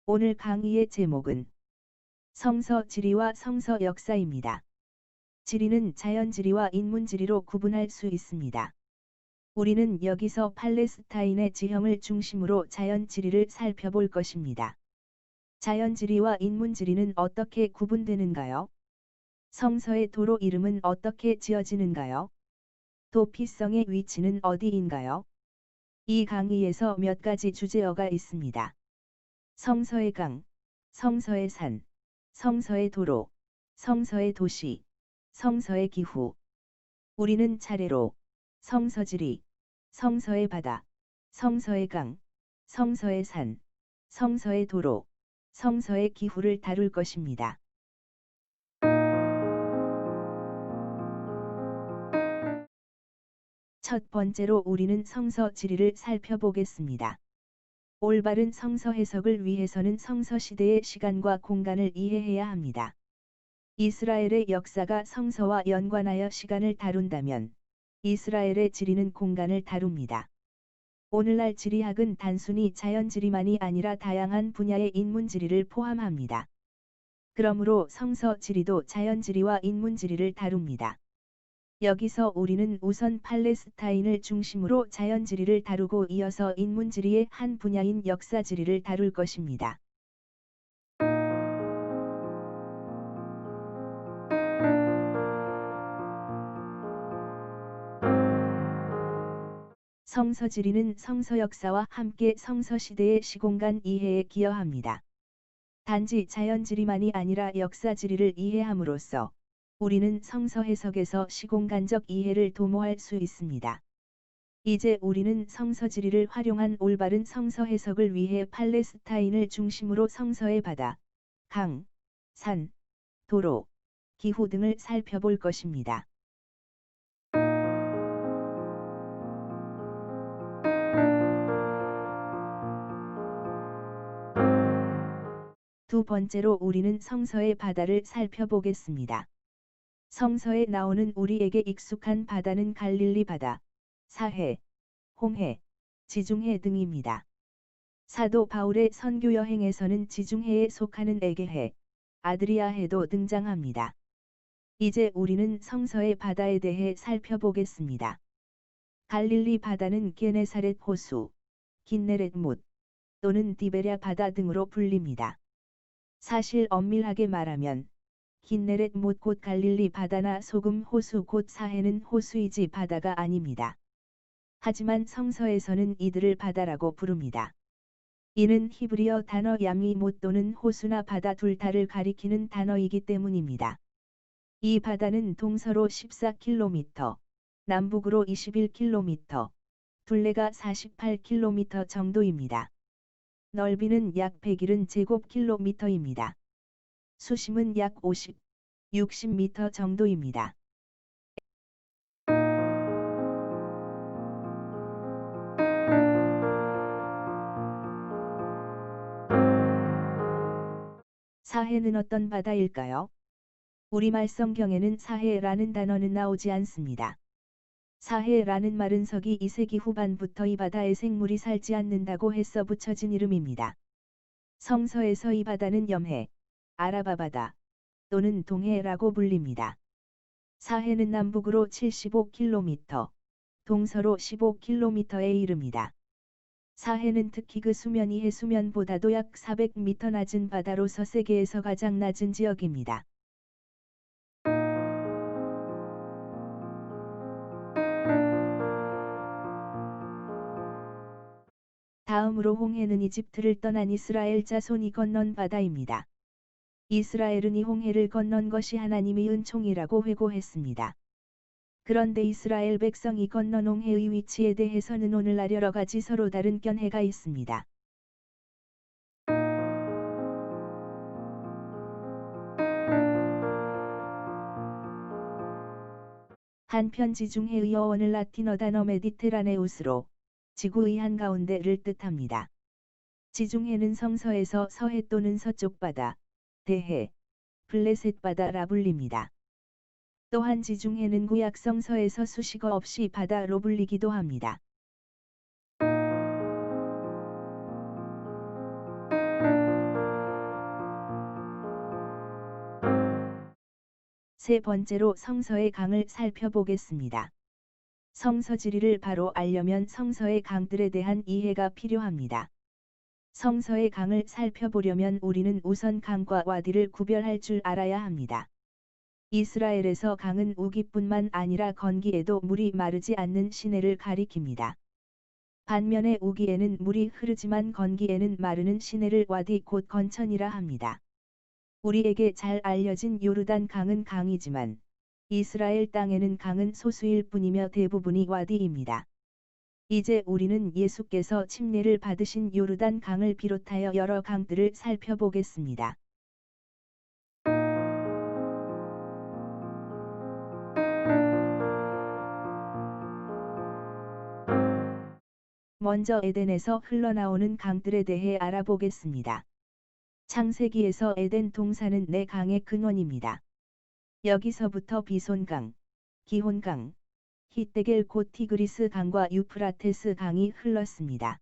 오늘 강의의 제목은 성서 지리와 성서 역사입니다. 지리는 자연 지리와 인문 지리로 구분할 수 있습니다. 우리는 여기서 팔레스타인의 지형을 중심으로 자연 지리를 살펴볼 것입니다. 자연 지리와 인문 지리는 어떻게 구분되는가요? 성서의 도로 이름은 어떻게 지어지는가요? 도피성의 위치는 어디인가요? 이 강의에서 몇 가지 주제어가 있습니다. 성서의 강, 성서의 산, 성서의 도로, 성서의 도시, 성서의 기후. 우리는 차례로 성서지리, 성서의 바다, 성서의 강, 성서의 산, 성서의 도로, 성서의 기후를 다룰 것입니다. 첫 번째로 우리는 성서 지리를 살펴보겠습니다. 올바른 성서 해석을 위해서는 성서 시대의 시간과 공간을 이해해야 합니다. 이스라엘의 역사가 성서와 연관하여 시간을 다룬다면 이스라엘의 지리는 공간을 다룹니다. 오늘날 지리학은 단순히 자연 지리만이 아니라 다양한 분야의 인문 지리를 포함합니다. 그러므로 성서 지리도 자연 지리와 인문 지리를 다룹니다. 여기서 우리는 우선 팔레스타인을 중심으로 자연 지리를 다루고 이어서 인문 지리의 한 분야인 역사 지리를 다룰 것입니다. 성서 지리는 성서 역사와 함께 성서 시대의 시공간 이해에 기여합니다. 단지 자연 지리만이 아니라 역사 지리를 이해함으로써 우리는 성서 해석에서 시공간적 이해를 도모할 수 있습니다. 이제 우리는 성서 지리를 활용한 올바른 성서 해석을 위해 팔레스타인을 중심으로 성서의 바다, 강, 산, 도로, 기후 등을 살펴볼 것입니다. 두 번째로 우리는 성서의 바다를 살펴보겠습니다. 성서에 나오는 우리에게 익숙한 바다는 갈릴리 바다, 사해, 홍해, 지중해 등입니다. 사도 바울의 선교 여행에서는 지중해에 속하는 에게해, 아드리아해도 등장합니다. 이제 우리는 성서의 바다에 대해 살펴보겠습니다. 갈릴리 바다는 게네사렛 호수, 긴네렛 못, 또는 디베랴 바다 등으로 불립니다. 사실 엄밀하게 말하면 긴네렛 못 곧 갈릴리 바다나 소금 호수 곧 사해는 호수이지 바다가 아닙니다. 하지만 성서에서는 이들을 바다라고 부릅니다. 이는 히브리어 단어 야미 못 또는 호수나 바다 둘 다를 가리키는 단어이기 때문입니다. 이 바다는 동서로 14km, 남북으로 21km, 둘레가 48km 정도입니다. 넓이는 약 170제곱킬로미터입니다. 수심은 약 50, 60m 정도입니다. 사해는 어떤 바다일까요? 우리말 성경에는 사해라는 단어는 나오지 않습니다. 사해라는 말은 서기 2세기 후반부터 이 바다에 생물이 살지 않는다고 해서 붙여진 이름입니다. 성서에서 이 바다는 염해, 아라바 바다 또는 동해라고 불립니다. 사해는 남북으로 75km, 동서로 15km에 이릅니다. 사해는 특히 그 수면이 해수면보다도 약 400m 낮은 바다로서 세계에서 가장 낮은 지역입니다. 다음으로 홍해는 이집트를 떠난 이스라엘 자손이 건넌 바다입니다. 이스라엘은 이 홍해를 건넌 것이 하나님의 은총이라고 회고했습니다. 그런데 이스라엘 백성이 건넌 홍해의 위치에 대해서는 오늘날 여러 가지 서로 다른 견해가 있습니다. 한편 지중해의 어원을 라틴어 단어 메디테라네우스로 지구의 한가운데를 뜻합니다. 지중해는 성서에서 서해 또는 서쪽 바다, 대해, 블레셋 바다라 불립니다. 또한 지중해는 구약 성서에서 수식어 없이 바다로 불리기도 합니다. 세 번째로 성서의 강을 살펴보겠습니다. 성서 지리를 바로 알려면 성서의 강들에 대한 이해가 필요합니다. 성서의 강을 살펴보려면 우리는 우선 강과 와디를 구별할 줄 알아야 합니다. 이스라엘에서 강은 우기뿐만 아니라 건기에도 물이 마르지 않는 시내를 가리킵니다. 반면에 우기에는 물이 흐르지만 건기에는 마르는 시내를 와디 곧 건천이라 합니다. 우리에게 잘 알려진 요르단 강은 강이지만 이스라엘 땅에는 강은 소수일 뿐이며 대부분이 와디입니다. 이제 우리는 예수께서 침례를 받으신 요르단 강을 비롯하여 여러 강들을 살펴보겠습니다. 먼저 에덴에서 흘러나오는 강들에 대해 알아보겠습니다. 창세기에서 에덴 동산은 네 강의 근원입니다. 여기서부터 비손강, 기혼강, 히데겔 곧 티그리스 강과 유프라테스 강이 흘렀습니다.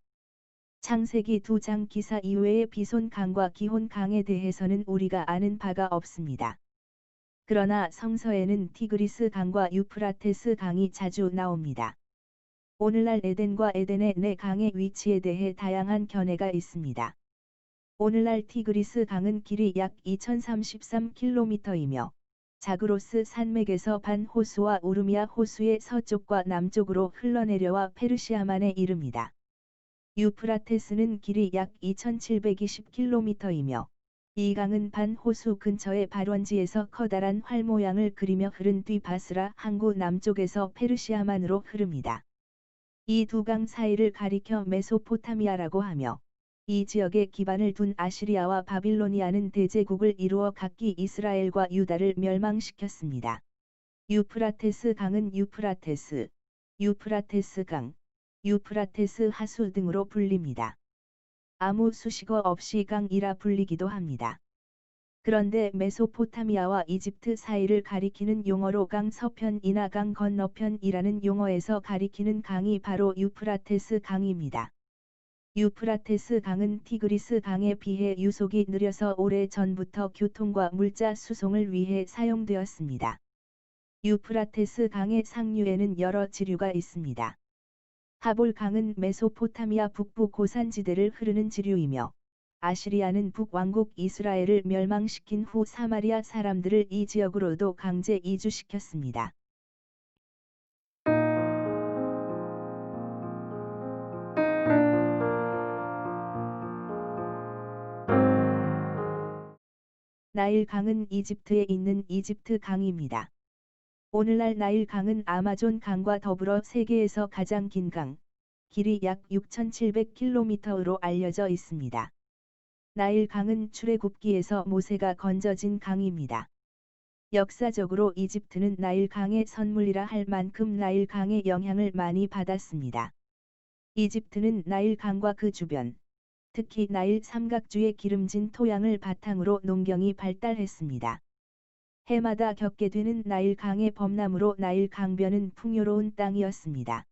창세기 2장 기사 이외의 비손 강과 기혼 강에 대해서는 우리가 아는 바가 없습니다. 그러나 성서에는 티그리스 강과 유프라테스 강이 자주 나옵니다. 오늘날 에덴과 에덴의 네 강의 위치에 대해 다양한 견해가 있습니다. 오늘날 티그리스 강은 길이 약 2033km이며 자그로스 산맥에서 반 호수와 우르미아 호수의 서쪽과 남쪽으로 흘러내려와 페르시아만에 이릅니다. 유프라테스는 길이 약 2720km이며 이 강은 반 호수 근처의 발원지에서 커다란 활 모양을 그리며 흐른 뒤 바스라 항구 남쪽에서 페르시아만으로 흐릅니다. 이 두 강 사이를 가리켜 메소포타미아라고 하며 이 지역에 기반을 둔 아시리아와 바빌로니아는 대제국을 이루어 각기 이스라엘과 유다를 멸망시켰습니다. 유프라테스 강은 유프라테스 강, 유프라테스 하수 등으로 불립니다. 아무 수식어 없이 강이라 불리기도 합니다. 그런데 메소포타미아와 이집트 사이를 가리키는 용어로 강 서편이나 강 건너편이라는 용어에서 가리키는 강이 바로 유프라테스 강입니다. 유프라테스 강은 티그리스 강에 비해 유속이 느려서 오래 전부터 교통과 물자 수송을 위해 사용되었습니다. 유프라테스 강의 상류에는 여러 지류가 있습니다. 하볼 강은 메소포타미아 북부 고산지대를 흐르는 지류이며 아시리아는 북왕국 이스라엘을 멸망시킨 후 사마리아 사람들을 이 지역으로도 강제 이주시켰습니다. 나일 강은 이집트에 있는 이집트 강입니다. 오늘날 나일 강은 아마존 강과 더불어 세계에서 가장 긴 강, 길이 약 6700km로 알려져 있습니다. 나일 강은 출애굽기에서 모세가 건져진 강입니다. 역사적으로 이집트는 나일 강의 선물이라 할 만큼 나일 강의 영향을 많이 받았습니다. 이집트는 나일 강과 그 주변, 특히 나일 삼각주의 기름진 토양을 바탕으로 농경이 발달했습니다. 해마다 겪게 되는 나일 강의 범람으로 나일 강변은 풍요로운 땅이었습니다.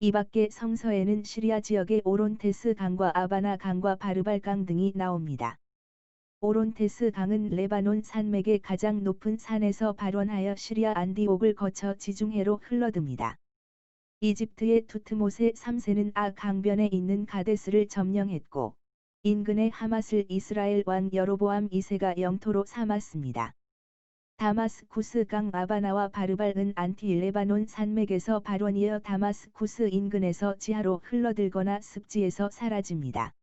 이 밖에 성서에는 시리아 지역의 오론테스 강과 아바나 강과 바르발 강 등이 나옵니다. 오론테스 강은 레바논 산맥의 가장 높은 산에서 발원하여 시리아 안디옥을 거쳐 지중해로 흘러듭니다. 이집트의 투트모세 3세는 아 강변에 있는 가데스를 점령했고 인근의 하맛을 이스라엘 왕 여로보암 2세가 영토로 삼았습니다. 다마스쿠스 강 아바나와 바르발은 안티 레바논 산맥에서 발원이어 다마스쿠스 인근에서 지하로 흘러들거나 습지에서 사라집니다.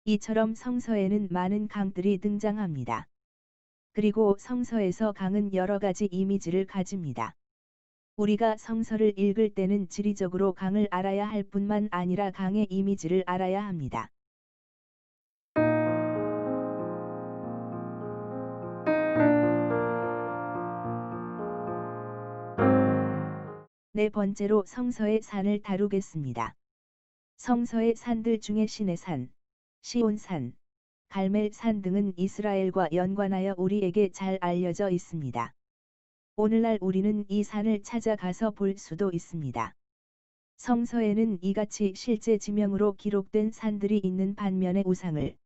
이처럼 성서에는 많은 강들이 등장합니다. 그리고 성서에서 강은 여러 가지 이미지를 가집니다. 우리가 성서를 읽을 때는 지리적으로 강을 알아야 할 뿐만 아니라 강의 이미지를 알아야 합니다. 네 번째로 성서의 산을 다루겠습니다. 성서의 산들 중에 시내 산, 시온산, 갈멜산 등은 이스라엘과 연관하여 우리에게 잘 알려져 있습니다. 오늘날 우리는 이 산을 찾아가서 볼 수도 있습니다. 성서에는 이같이 실제 지명으로 기록된 산들이 있는 반면에 우상을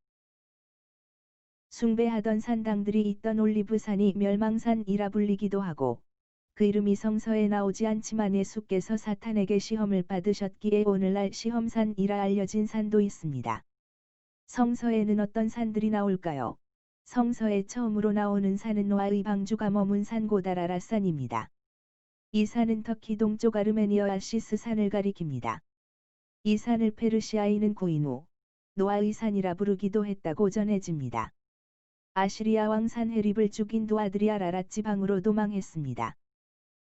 숭배하던 산당들이 있던 올리브산이 멸망산이라 불리기도 하고, 그 이름이 성서에 나오지 않지만 예수께서 사탄에게 시험을 받으셨기에 오늘날 시험산이라 알려진 산도 있습니다. 성서에는 어떤 산들이 나올까요? 성서에 처음으로 나오는 산은 노아의 방주가 머문 산 고다라라산입니다. 이 산은 터키 동쪽 아르메니아 아시스 산을 가리킵니다. 이 산을 페르시아인은 구인 노아의 산이라 부르기도 했다고 전해집니다. 아시리아 왕 산헤립을 죽인 두 아들이 아라랏 지방으로 도망했습니다.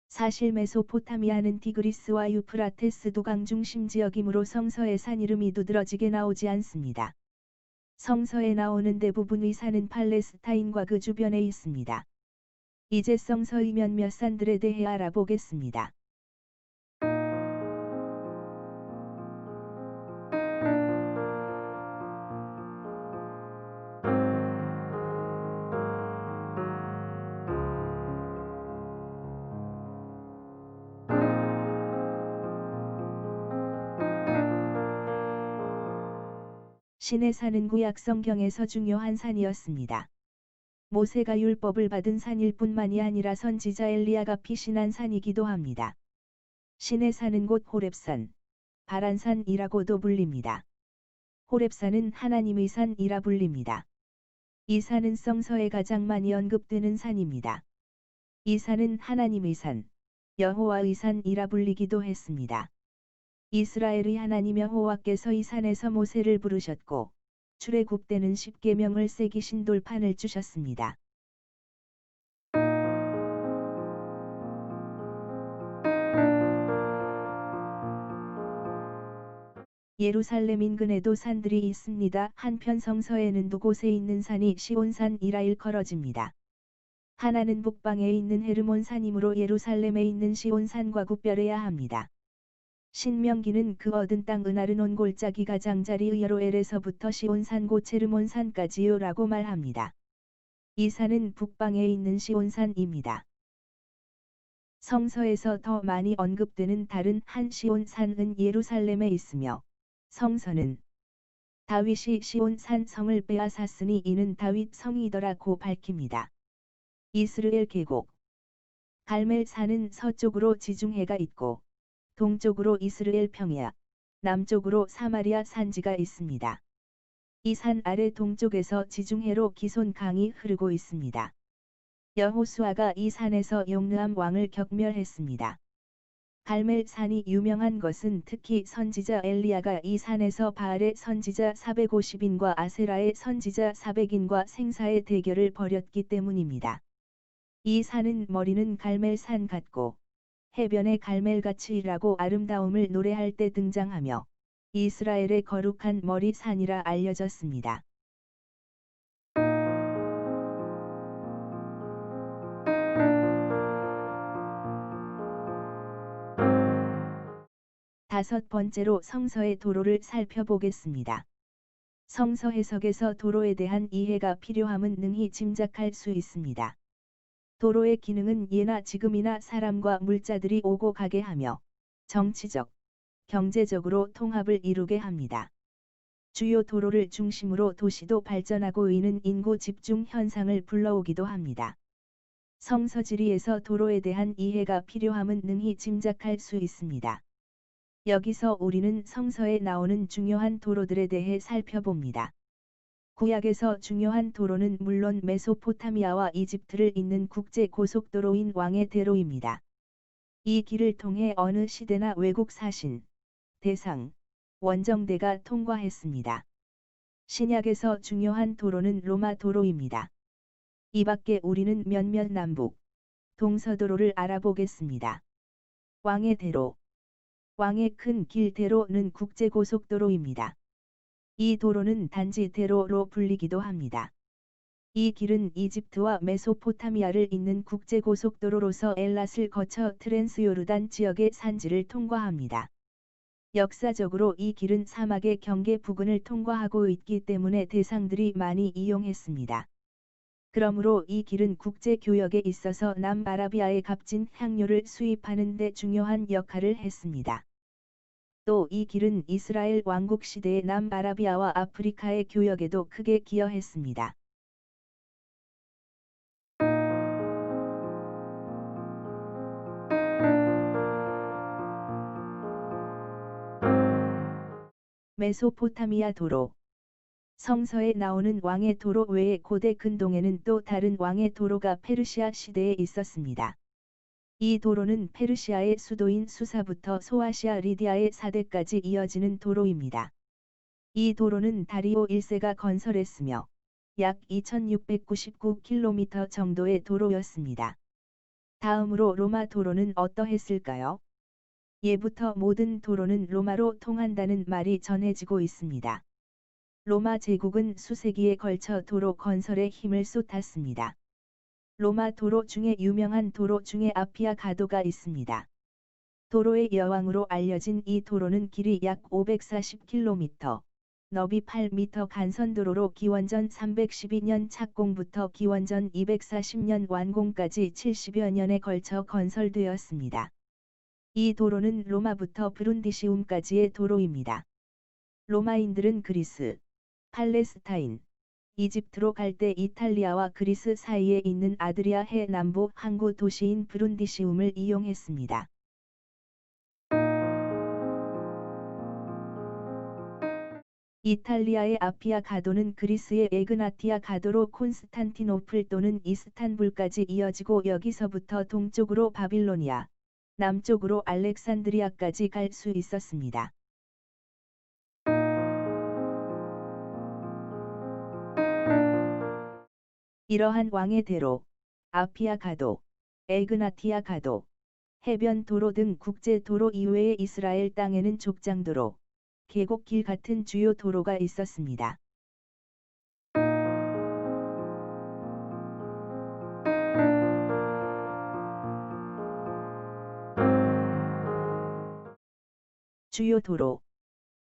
사실 메소포타미아는 티그리스와 유프라테스 두 강 중심 지역이므로 성서의 산 이름이 두드러지게 나오지 않습니다. 성서에 나오는 대부분의 산은 팔레스타인과 그 주변에 있습니다. 이제 성서의 몇몇 산들에 대해 알아보겠습니다. 시내산은 구약 성경에서 중요한 산이었습니다. 모세가 율법을 받은 산일 뿐만이 아니라 선지자 엘리야가 피신한 산이기도 합니다. 시내산은 곧 호렙산, 바란산이라고도 불립니다. 호렙산은 하나님의 산이라 불립니다. 이 산은 성서에 가장 많이 언급되는 산입니다. 이 산은 하나님의 산, 여호와의 산이라 불리기도 했습니다. 이스라엘의 하나님 여호와께서 이 산에서 모세를 부르셨고, 출애굽때는 십계명을 새기신 돌판을 주셨습니다. 예루살렘 인근에도 산들이 있습니다. 한편 성서에는 두 곳에 있는 산이 시온산이라 일컬어집니다. 하나는 북방에 있는 헤르몬산이므로 예루살렘에 있는 시온산과 구별해야 합니다. 신명기는 그 얻은 땅 은하르논 골짜기 가장자리 여로엘에서부터 시온산 곧 헤르몬산까지요라고 말합니다. 이 산은 북방에 있는 시온산입니다. 성서에서 더 많이 언급되는 다른 한 시온산은 예루살렘에 있으며, 성서는 다윗이 시온산 성을 빼앗았으니 이는 다윗 성이더라고 밝힙니다. 이스르엘 계곡 갈멜산은 서쪽으로 지중해가 있고, 동쪽으로 이스르엘 평야, 남쪽으로 사마리아 산지가 있습니다. 이 산 아래 동쪽에서 지중해로 기손 강이 흐르고 있습니다. 여호수아가 이 산에서 용르암 왕을 격멸했습니다. 갈멜산이 유명한 것은 특히 선지자 엘리야가 이 산에서 바알의 선지자 450인과 아세라의 선지자 400인과 생사의 대결을 벌였기 때문입니다. 이 산은 머리는 갈멜산 같고, 해변의 갈멜같이라고 아름다움을 노래할 때 등장하며, 이스라엘의 거룩한 머리 산이라 알려졌습니다. 다섯 번째로 성서의 도로를 살펴보겠습니다. 성서 해석에서 도로에 대한 이해가 필요함은 능히 짐작할 수 있습니다. 도로의 기능은 예나 지금이나 사람과 물자들이 오고 가게 하며, 정치적, 경제적으로 통합을 이루게 합니다. 주요 도로를 중심으로 도시도 발전하고 이는 인구 집중 현상을 불러오기도 합니다. 성서 지리에서 도로에 대한 이해가 필요함은 능히 짐작할 수 있습니다. 여기서 우리는 성서에 나오는 중요한 도로들에 대해 살펴봅니다. 구약에서 중요한 도로는 물론 메소포타미아와 이집트를 잇는 국제 고속도로인 왕의 대로입니다. 이 길을 통해 어느 시대나 외국 사신, 대상, 원정대가 통과했습니다. 신약에서 중요한 도로는 로마 도로입니다. 이 밖에 우리는 몇몇 남북, 동서도로를 알아보겠습니다. 왕의 대로, 왕의 큰 길 대로는 국제고속도로입니다. 이 도로는 단지 대로로 불리기도 합니다. 이 길은 이집트와 메소포타미아를 잇는 국제고속도로로서 엘랏을 거쳐 트랜스요르단 지역의 산지를 통과합니다. 역사적으로 이 길은 사막의 경계 부근을 통과하고 있기 때문에 대상들이 많이 이용했습니다. 그러므로 이 길은 국제교역에 있어서 남아라비아의 값진 향료를 수입하는 데 중요한 역할을 했습니다. 또 이 길은 이스라엘 왕국 시대의 남아라비아와 아프리카의 교역에도 크게 기여했습니다. 메소포타미아 도로. 성서에 나오는 왕의 도로 외에 고대 근동에는 또 다른 왕의 도로가 페르시아 시대에 있었습니다. 이 도로는 페르시아의 수도인 수사부터 소아시아 리디아의 사대까지 이어지는 도로입니다. 이 도로는 다리오 1세가 건설했으며 약 2699km 정도의 도로였습니다. 다음으로 로마 도로는 어떠했을까요? 예부터 모든 도로는 로마로 통한다는 말이 전해지고 있습니다. 로마 제국은 수세기에 걸쳐 도로 건설에 힘을 쏟았습니다. 로마 도로 중에 유명한 도로 중에 아피아 가도가 있습니다. 도로의 여왕으로 알려진 이 도로는 길이 약 540km, 너비 8m 간선도로로 기원전 312년 착공부터 기원전 240년 완공까지 70여 년에 걸쳐 건설되었습니다. 이 도로는 로마부터 브룬디시움까지의 도로입니다. 로마인들은 그리스, 팔레스타인, 이집트로 갈 때 이탈리아와 그리스 사이에 있는 아드리아 해 남부 항구 도시인 브룬디시움을 이용했습니다. 이탈리아의 아피아 가도는 그리스의 에그나티아 가도로 콘스탄티노플 또는 이스탄불까지 이어지고 여기서부터 동쪽으로 바빌로니아, 남쪽으로 알렉산드리아까지 갈 수 있었습니다. 이러한 왕의 대로, 아피아 가도, 에그나티아 가도, 해변 도로 등 국제 도로 이외의 이스라엘 땅에는 족장도로, 계곡길 같은 주요 도로가 있었습니다. 주요 도로.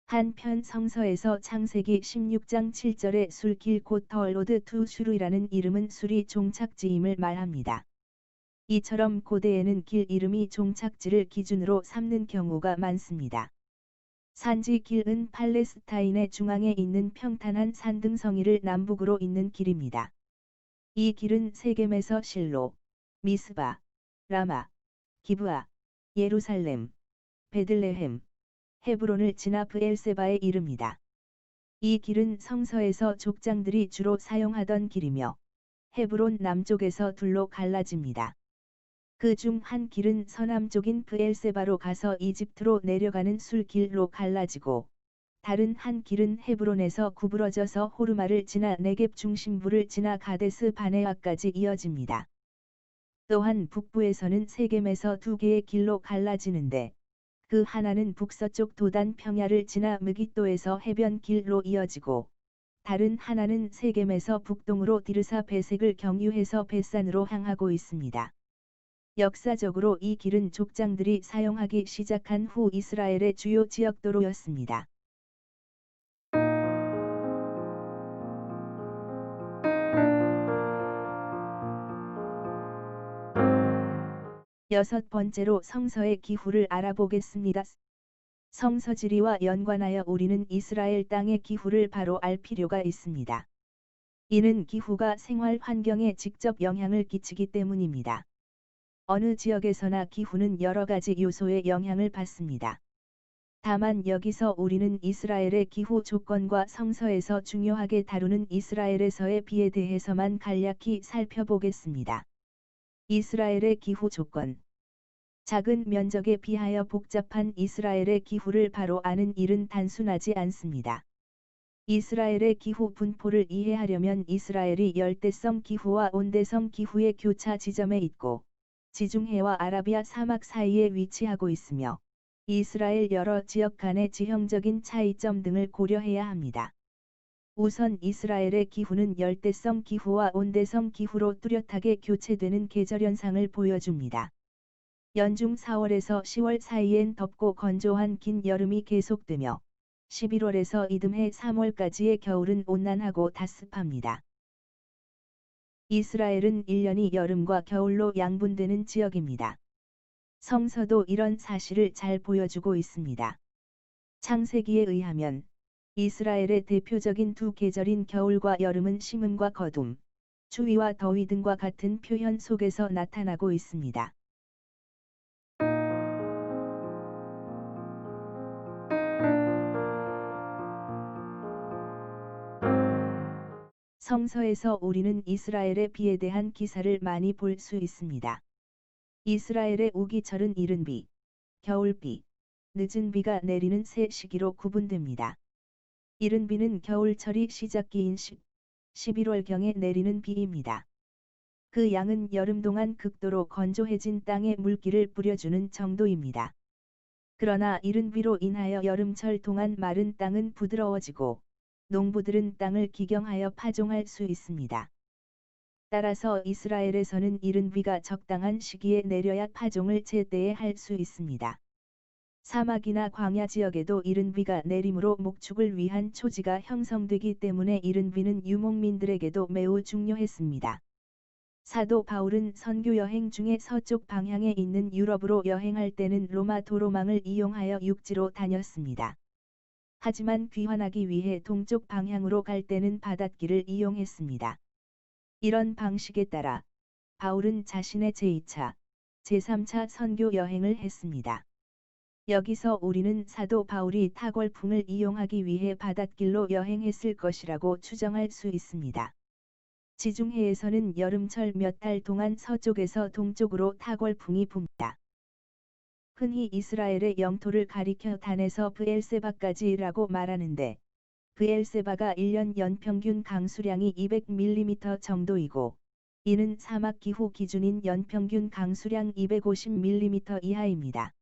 한편 성서에서 창세기 16장 7절에 술길 곧 더로드 투 슈루이라는 이름은 술이 종착지임을 말합니다. 이처럼 고대에는 길 이름이 종착지를 기준으로 삼는 경우가 많습니다. 산지 길은 팔레스타인의 중앙에 있는 평탄한 산등성이를 남북으로 잇는 길입니다. 이 길은 세겜에서 실로, 미스바, 라마, 기브아, 예루살렘, 베들레헴, 헤브론을 지나 브엘세바에 이릅니다. 이 길은 성서에서 족장들이 주로 사용하던 길이며 헤브론 남쪽에서 둘로 갈라집니다. 그 중 한 길은 서남쪽인 브엘세바로 가서 이집트로 내려가는 술길로 갈라지고 다른 한 길은 헤브론에서 구부러져서 호르마를 지나 네겝 중심부를 지나 가데스 바네아까지 이어집니다. 또한 북부에서는 세겜에서 두 개의 길로 갈라지는데 그 하나는 북서쪽 도단 평야를 지나 무깃도에서 해변 길로 이어지고 다른 하나는 세겜에서 북동으로 디르사 베색을 경유해서 벳산으로 향하고 있습니다. 역사적으로 이 길은 족장들이 사용하기 시작한 후 이스라엘의 주요 지역도로였습니다. 여섯 번째로 성서의 기후를 알아보겠습니다. 성서 지리와 연관하여 우리는 이스라엘 땅의 기후를 바로 알 필요가 있습니다. 이는 기후가 생활 환경에 직접 영향을 끼치기 때문입니다. 어느 지역에서나 기후는 여러 가지 요소의 영향을 받습니다. 다만 여기서 우리는 이스라엘의 기후 조건과 성서에서 중요하게 다루는 이스라엘에서의 비에 대해서만 간략히 살펴보겠습니다. 이스라엘의 기후 조건. 작은 면적에 비하여 복잡한 이스라엘의 기후를 바로 아는 일은 단순하지 않습니다. 이스라엘의 기후 분포를 이해하려면 이스라엘이 열대성 기후와 온대성 기후의 교차 지점에 있고 지중해와 아라비아 사막 사이에 위치하고 있으며 이스라엘 여러 지역 간의 지형적인 차이점 등을 고려해야 합니다. 우선 이스라엘의 기후는 열대성 기후와 온대성 기후로 뚜렷하게 교체되는 계절현상을 보여줍니다. 연중 4월에서 10월 사이엔 덥고 건조한 긴 여름이 계속되며 11월에서 이듬해 3월까지의 겨울은 온난하고 다습합니다. 이스라엘은 1년이 여름과 겨울로 양분되는 지역입니다. 성서도 이런 사실을 잘 보여주고 있습니다. 창세기에 의하면 이스라엘의 대표적인 두 계절인 겨울과 여름은 심음과 거둠, 추위와 더위 등과 같은 표현 속에서 나타나고 있습니다. 성서에서 우리는 이스라엘의 비에 대한 기사를 많이 볼 수 있습니다. 이스라엘의 우기철은 이른 비, 겨울비, 늦은 비가 내리는 세 시기로 구분됩니다. 이른 비는 겨울철이 시작기인 11월경에 내리는 비입니다. 그 양은 여름 동안 극도로 건조해진 땅에 물기를 뿌려주는 정도입니다. 그러나 이른 비로 인하여 여름철 동안 마른 땅은 부드러워지고 농부들은 땅을 기경하여 파종할 수 있습니다. 따라서 이스라엘에서는 이른 비가 적당한 시기에 내려야 파종을 제때에 할 수 있습니다. 사막이나 광야 지역에도 이른 비가 내림으로 목축을 위한 초지가 형성되기 때문에 이른 비는 유목민들에게도 매우 중요했습니다. 사도 바울은 선교 여행 중에 서쪽 방향에 있는 유럽으로 여행할 때는 로마 도로망을 이용하여 육지로 다녔습니다. 하지만 귀환하기 위해 동쪽 방향으로 갈 때는 바닷길을 이용했습니다. 이런 방식에 따라 바울은 자신의 제2차, 제3차 선교 여행을 했습니다. 여기서 우리는 사도 바울이 타궐풍을 이용하기 위해 바닷길로 여행했을 것이라고 추정할 수 있습니다. 지중해에서는 여름철 몇 달 동안 서쪽에서 동쪽으로 타궐풍이 붑니다. 흔히 이스라엘의 영토를 가리켜 단에서 브엘세바까지라고 말하는데 브엘세바가 1년 연평균 강수량이 200mm 정도이고 이는 사막 기후 기준인 연평균 강수량 250mm 이하입니다.